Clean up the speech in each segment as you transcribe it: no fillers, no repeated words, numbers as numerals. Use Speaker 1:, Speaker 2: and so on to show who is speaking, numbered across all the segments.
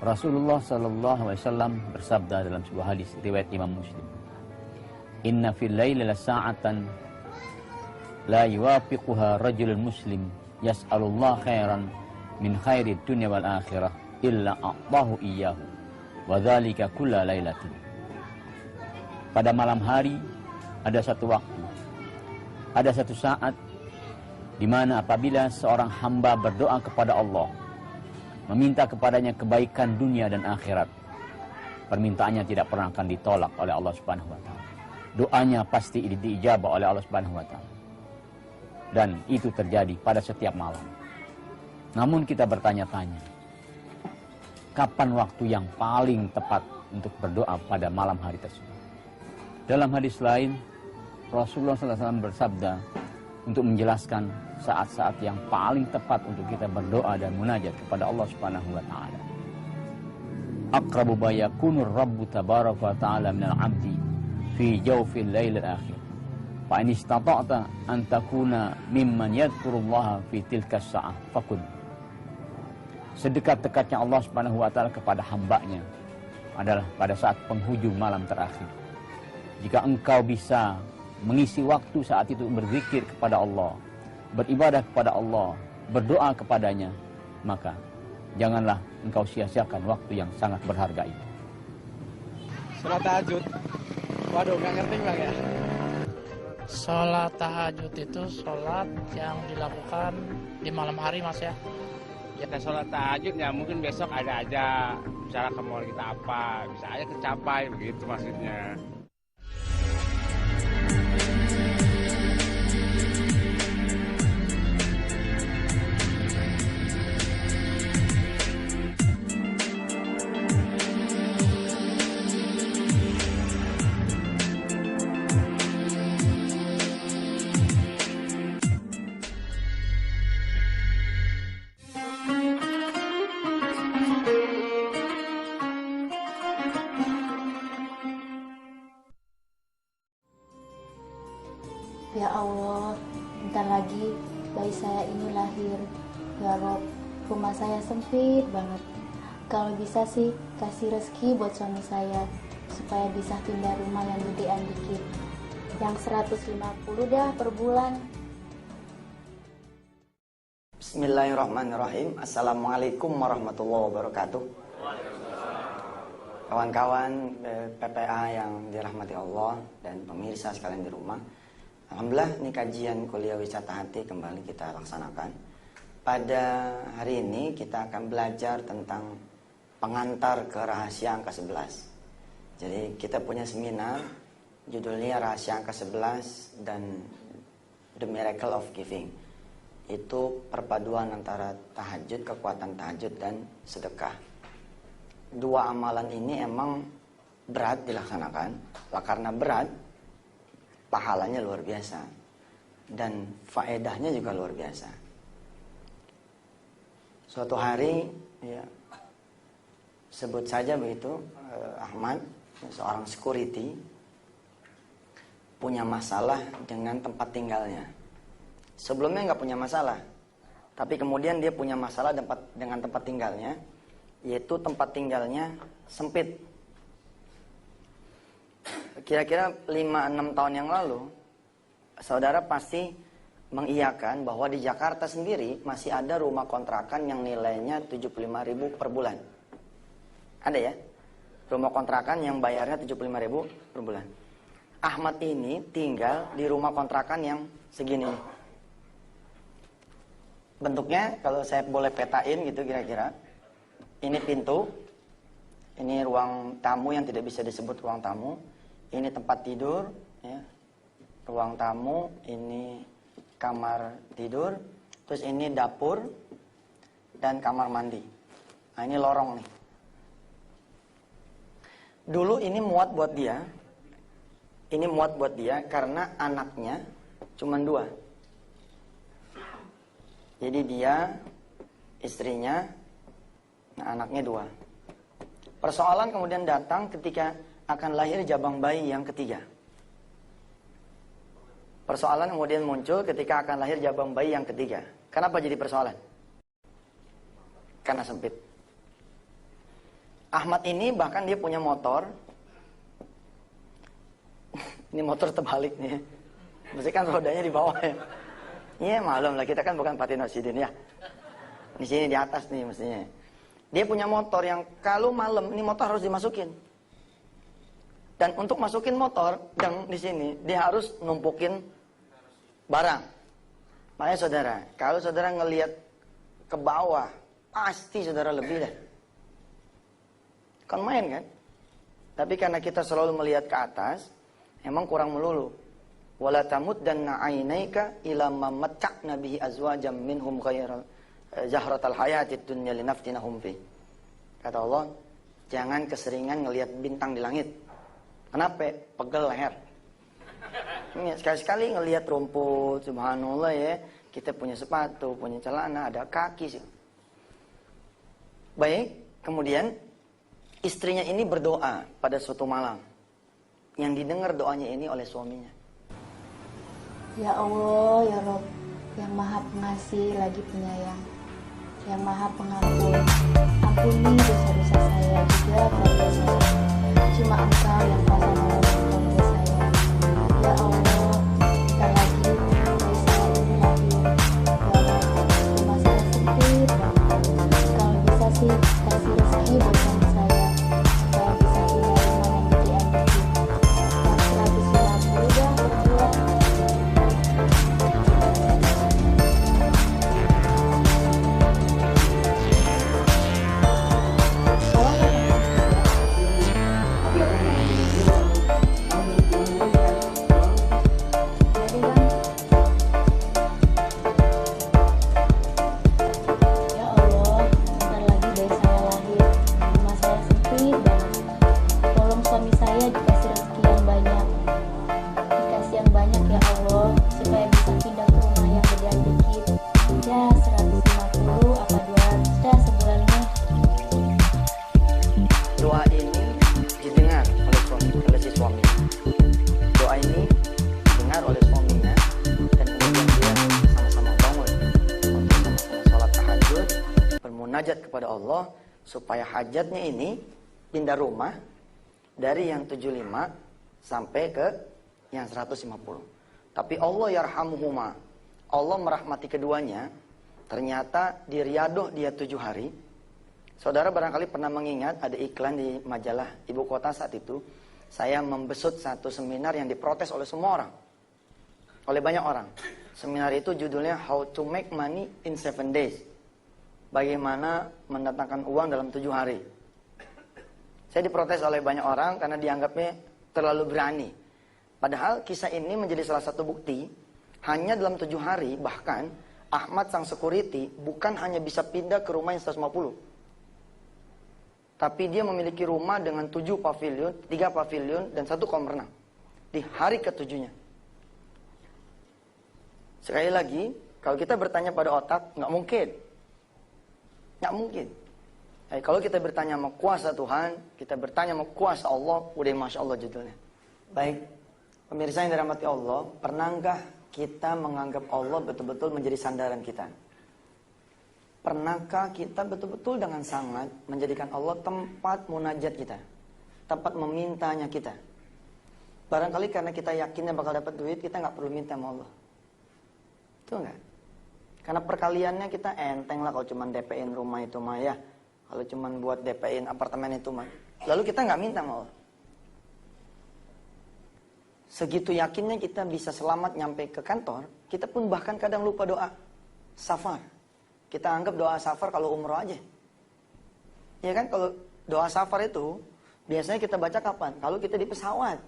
Speaker 1: Rasulullah sallallahu alaihi wasallam bersabda dalam sebuah hadis riwayat Imam Muslim, "Inna fil laili lasa'atan la yuwafiquha rajulun muslim yas'alullah khairan min khairid dunya wal akhirah illa a'tahu iyyahu wa dzalika kulla lailatin." Pada malam hari ada satu waktu, ada satu saat di mana apabila seorang hamba berdoa kepada Allah, meminta kepadanya kebaikan dunia dan akhirat, permintaannya tidak pernah akan ditolak oleh Allah Subhanahu wa taala. Doanya pasti diijabah oleh Allah Subhanahu wa taala. Dan itu terjadi pada setiap malam. Namun kita bertanya-tanya, kapan waktu yang paling tepat untuk berdoa pada malam hari tersebut? Dalam hadis lain, Rasulullah SAW bersabda untuk menjelaskan saat-saat yang paling tepat untuk kita berdoa dan munajat kepada Allah Subhanahu wa taala. Aqrabu ma yakunu Rabbu tabaraka wa ta'ala minal 'abdi fi jawfil lailil akhir. Fa in istata'ta an takuna mimman yadhkurullaha fi tilka sa'ah fakun. Sedekat-dekatnya Allah Subhanahu wa taala kepada hambanya adalah pada saat penghujung malam terakhir. Jika engkau bisa mengisi waktu saat itu berzikir kepada Allah, beribadah kepada Allah, berdoa kepadanya, maka janganlah engkau sia-siakan waktu yang sangat berharga itu.
Speaker 2: Sholat tahajud. Waduh, nggak ngerti Bang ya.
Speaker 3: Sholat tahajud itu sholat yang dilakukan di malam hari, Mas ya.
Speaker 4: Ya sholat tahajud ya mungkin besok ada aja, misalnya ke mall kita apa, bisa aja tercapai begitu maksudnya.
Speaker 5: Ya Allah, bentar lagi bayi saya ini lahir. Ya Rob, rumah saya sempit banget. Kalau bisa sih kasih rezeki buat suami saya supaya bisa pindah rumah yang gedean dikit. Yang 150 dah per bulan.
Speaker 6: Bismillahirrahmanirrahim. Assalamualaikum warahmatullahi wabarakatuh. Kawan-kawan PPA yang dirahmati Allah dan pemirsa sekalian di rumah, alhamdulillah ini kajian kuliah wisata hati kembali kita laksanakan. Pada hari ini kita akan belajar tentang pengantar ke rahasia angka 11. Jadi kita punya seminar judulnya Rahasia Angka 11 dan The Miracle of Giving. Itu perpaduan antara tahajud, kekuatan tahajud dan sedekah. Dua amalan ini emang berat dilaksanakan. Karena berat, pahalanya luar biasa dan faedahnya juga luar biasa. Suatu hari ya, sebut saja begitu, Ahmad, seorang security, punya masalah dengan tempat tinggalnya. Sebelumnya nggak punya masalah, tapi kemudian dia punya masalah dengan tempat tinggalnya, yaitu tempat tinggalnya sempit. Kira-kira 5-6 tahun yang lalu, saudara pasti mengiyakan bahwa di Jakarta sendiri masih ada rumah kontrakan yang nilainya 75.000 per bulan. Ada ya? Rumah kontrakan yang bayarnya 75.000 per bulan. Ahmad ini tinggal di rumah kontrakan yang segini. Bentuknya kalau saya boleh petain gitu kira-kira. Ini pintu. Ini ruang tamu yang tidak bisa disebut ruang tamu. Ini tempat tidur, ya. Ruang tamu, ini kamar tidur, terus ini dapur dan kamar mandi. Nah, ini lorong nih. Dulu ini muat buat dia. Ini muat buat dia karena anaknya cuma 2. Jadi dia, istrinya, nah anaknya 2. Persoalan kemudian datang ketika akan lahir jabang bayi yang ketiga. Persoalan kemudian muncul ketika akan lahir jabang bayi yang ketiga. Kenapa jadi persoalan? Karena sempit. Ahmad ini bahkan dia punya motor. Ini motor terbalik nih. Mesti kan rodanya di bawah ya. Iya malum lah, kita kan bukan Patino Sidin ya. Di sini di atas nih mestinya. Dia punya motor yang kalau malam ini motor harus dimasukin. Dan untuk masukin motor yang di sini dia harus numpukin barang. Makanya saudara, kalau saudara ngelihat ke bawah, pasti saudara lebih deh. Kan main kan? Tapi karena kita selalu melihat ke atas, emang kurang melulu. Wala tamuddanna 'ainaika ila ma matta'na bihi azwajam minhum ghairal zahratal hayatid dunya linaftinahum fi. Kata Allah, jangan keseringan ngelihat bintang di langit. Kenapa? Pegel leher. Sekali-sekali ngelihat rumput, subhanallah ya. Kita punya sepatu, punya celana, ada kaki sih. Baik, kemudian istrinya ini berdoa pada suatu malam. Yang didengar doanya ini oleh suaminya.
Speaker 5: Ya Allah, ya Rob, yang maha pengasih lagi penyayang, yang maha pengampun, ampuni dosa-dosa saya juga keluarga saya. Cuma Engkau yang kuasa menolong keluarga saya. Ya Allah, bentar lagi bayi saya ini lahir. Ya Rob, rumah saya sempit banget. Kalau bisa sih kasih rezeki buat suami saya supaya bisa tinggal rumah yang gedean dikit. Yang 150 dah per bulan.
Speaker 6: Munajat kepada Allah supaya hajatnya ini pindah rumah dari yang 75 sampai ke yang 150. Tapi Allah yarhamuhuma, Allah merahmati keduanya. Ternyata di Riyadh dia 7 hari. Saudara barangkali pernah mengingat ada iklan di majalah ibu kota saat itu. Saya membesut satu seminar yang diprotes oleh semua orang, oleh banyak orang. Seminar itu judulnya How to Make Money in 7 Days. Bagaimana mendatangkan uang dalam 7 hari. Saya diprotes oleh banyak orang karena dianggapnya terlalu berani. Padahal kisah ini menjadi salah satu bukti. Hanya dalam 7 hari, bahkan Ahmad sang security bukan hanya bisa pindah ke rumah yang 150. Tapi dia memiliki rumah dengan 7 pavilion, 3 pavilion, dan 1 kolam renang. Di hari ke-7-nya. Sekali lagi, kalau kita bertanya pada otak, nggak mungkin. Nggak mungkin. Kalau kita bertanya sama kuasa Tuhan, kita bertanya sama kuasa Allah, udah Masya Allah judulnya. Baik, pemirsa yang dirahmati Allah, pernahkah kita menganggap Allah betul-betul menjadi sandaran kita? Pernahkah kita betul-betul dengan sangat menjadikan Allah tempat munajat kita? Tempat memintanya kita? Barangkali karena kita yakinnya bakal dapat duit, kita nggak perlu minta sama Allah. Itu enggak? Karena perkaliannya kita enteng lah kalau cuma DP-in rumah itu mah ya. Kalau cuma buat DP-in apartemen itu mah. Lalu kita nggak minta sama Allah. Segitu yakinnya kita bisa selamat nyampe ke kantor, kita pun bahkan kadang lupa doa safar. Kita anggap doa safar kalau umroh aja. Ya kan, kalau doa safar itu biasanya kita baca kapan? Kalau kita di pesawat,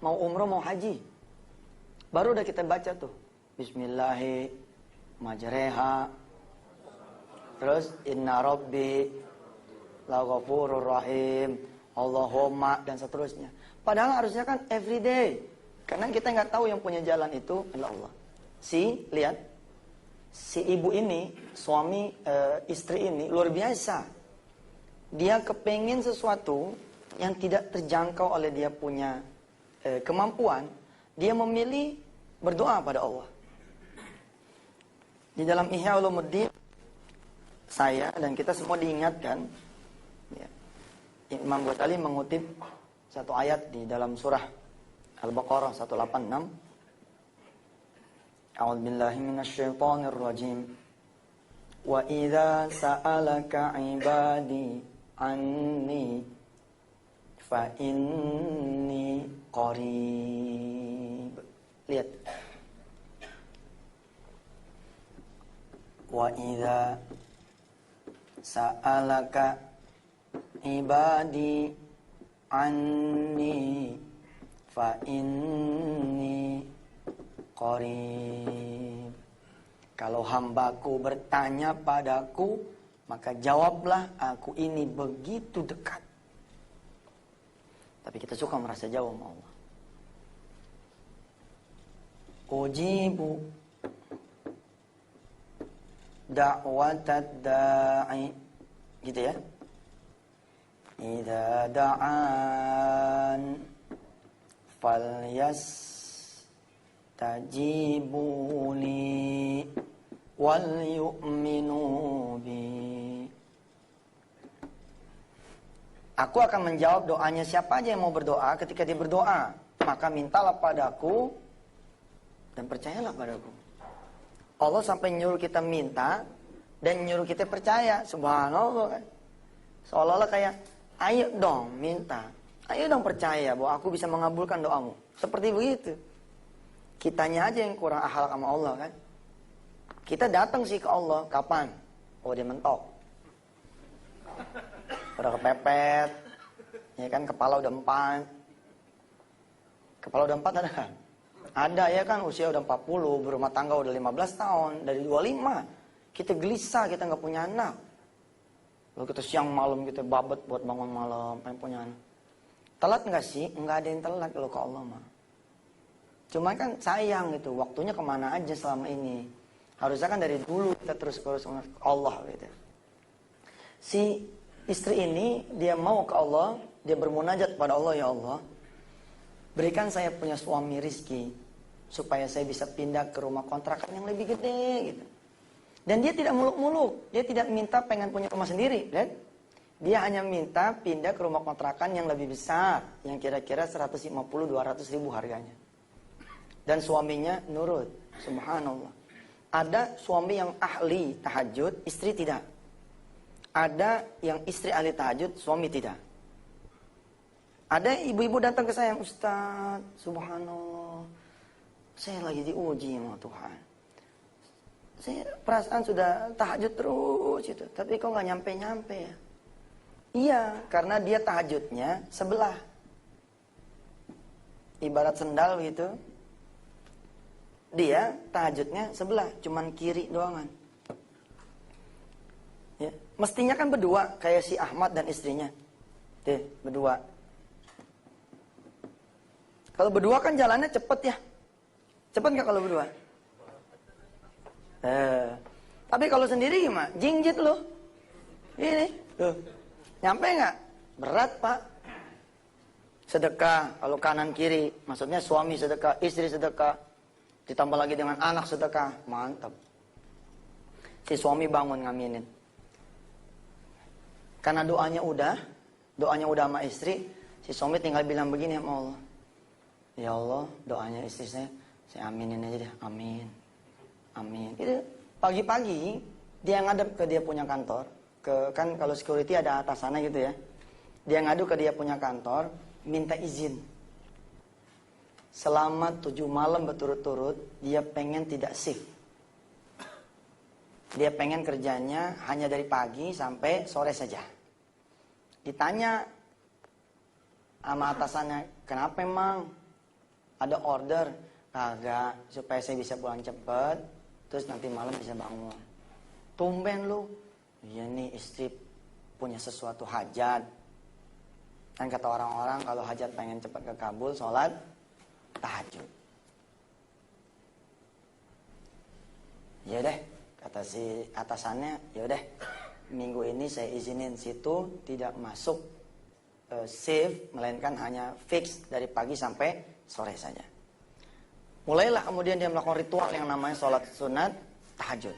Speaker 6: mau umroh mau haji. Baru udah kita baca tuh. Bismillahirrahmanirrahim. Majreha, terus inna rabbi laghafurur rahim, Allahumma, dan seterusnya. Padahal harusnya kan everyday, karena kita nggak tahu yang punya jalan itu adalah Allah. Lihat, si ibu ini, suami istri ini luar biasa. Dia kepengin sesuatu yang tidak terjangkau oleh dia punya kemampuan. Dia memilih berdoa pada Allah. Di dalam Ihya Ulumuddin, saya dan kita semua diingatkan ya, Imam Ghazali mengutip satu ayat di dalam surah Al-Baqarah 186. A'udzubillahi minasyaitonir rajim. Wa idza sa'alaka 'ibadi anni fa inni qarib. Lihat. Wa idza sa'alaka ibadi anni fa inni qarib. Kalau hambaku bertanya padaku, maka jawablah, aku ini begitu dekat. Tapi kita suka merasa jauh sama Allah. Ujibu da'watad da'i, gitu ya. Idza da'an falyastajibuli wal yu'minu bi. Aku akan menjawab doanya siapa aja yang mau berdoa. Ketika dia berdoa, maka mintalah padaku dan percayalah padaku. Allah sampai nyuruh kita minta dan nyuruh kita percaya. Subhanallah kan. Seolah-olah kayak, ayo dong minta, ayo dong percaya bahwa aku bisa mengabulkan doamu. Seperti begitu. Kitanya aja yang kurang akhlak sama Allah kan. Kita datang sih ke Allah, kapan? Oh dia mentok, udah kepepet, ya kan, kepala udah 4. Kepala udah 4 ada kan? Ada ya kan, usia udah 40, berumah tangga udah 15 tahun, dari 25. Kita gelisah, kita nggak punya anak. Lalu kita siang malam kita babet buat bangun malam, pengen punya anak. Telat nggak sih? Nggak ada yang telat kalau ke Allah mah. Cuma kan sayang gitu, waktunya kemana aja selama ini. Harusnya kan dari dulu kita terus ke Allah gitu. Si istri ini, dia mau ke Allah, dia bermunajat pada Allah, ya Allah, berikan saya punya suami rizki, supaya saya bisa pindah ke rumah kontrakan yang lebih gede gitu. Dan dia tidak muluk-muluk, dia tidak minta pengen punya rumah sendiri, kan? Dia hanya minta pindah ke rumah kontrakan yang lebih besar, yang kira-kira 150-200 ribu harganya. Dan suaminya nurut, subhanallah. Ada suami yang ahli tahajud, istri tidak. Ada yang istri ahli tahajud, suami tidak. Ada ibu-ibu datang ke saya, Ustaz, subhanallah, saya lagi diuji sama Tuhan. Saya perasaan sudah tahajud terus itu, tapi kok nggak nyampe-nyampe ya? Iya, karena dia tahajudnya sebelah. Ibarat sendal gitu. Dia tahajudnya sebelah, cuman kiri doangan. Ya, mestinya kan berdua, kayak si Ahmad dan istrinya. Berdua. Kalau berdua kan jalannya cepet ya. Cepet nggak kalau berdua? Tapi kalau sendiri gimana? Jingjit loh. Ini, tuh. Nyampe nggak? Berat pak. Sedekah, kalau kanan kiri, maksudnya suami sedekah, istri sedekah, ditambah lagi dengan anak sedekah, mantap. Si suami bangun ngaminin. Karena doanya udah sama istri, si suami tinggal bilang begini sama Allah. Ya Allah, doanya istri saya aminin aja deh, amin. Amin. Itu pagi-pagi dia ngadep ke dia punya kantor, kan kalau security ada atasannya gitu ya. Dia ngadu ke dia punya kantor, minta izin. Selama 7 malam berturut-turut dia pengen tidak shift. Dia pengen kerjanya hanya dari pagi sampai sore saja. Ditanya sama atasannya, kenapa emang? Ada order? Kagak, supaya saya bisa pulang cepet, terus nanti malam bisa bangun. Tumben lu. Iya nih, istri punya sesuatu hajat. Kan kata orang-orang kalau hajat pengen cepat kekabul, sholat tahajud. Ya deh, kata si atasannya, ya udah, minggu ini saya izinin situ tidak masuk shift, melainkan hanya fix dari pagi sampai sore saja. Mulailah kemudian dia melakukan ritual yang namanya sholat sunat tahajud.